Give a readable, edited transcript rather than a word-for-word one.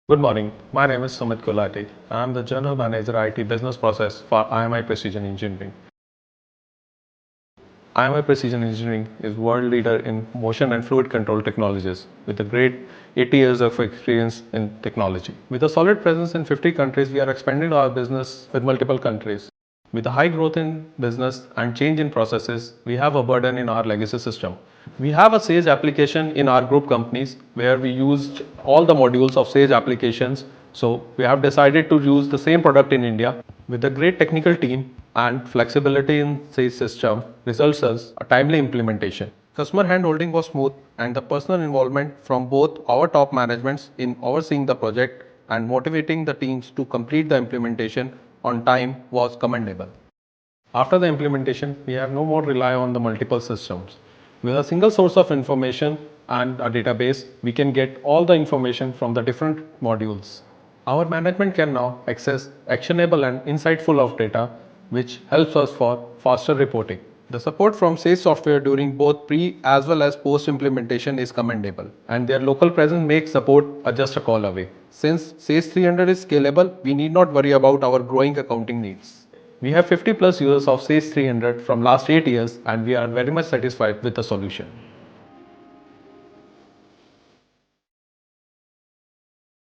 Good morning. My name is Sumit Gulati. I am the General Manager IT Business Process for IMI Precision Engineering. IMI Precision Engineering is world leader in motion and fluid control technologies with a great 80 years of experience in technology. With a solid presence in 50 countries, we are expanding our business with multiple countries. With a high growth in business and change in processes, we have a burden in our legacy system. We have a Sage application in our group companies where we used all the modules of Sage applications. So we have decided to use the same product in India with a great technical team and flexibility in Sage system results as a timely implementation. Customer handholding was smooth and the personal involvement from both our top managements in overseeing the project and motivating the teams to complete the implementation on time was commendable. After the implementation, we have no more rely on the multiple systems. With a single source of information and a database, we can get all the information from the different modules. Our management can now access actionable and insightful of data, which helps us for faster reporting. The support from Sage software during both pre as well as post implementation is commendable, and their local presence makes support just a call away. Since Sage 300 is scalable, we need not worry about our growing accounting needs. We have 50 plus users of Sage 300 from last 8 years and we are very much satisfied with the solution.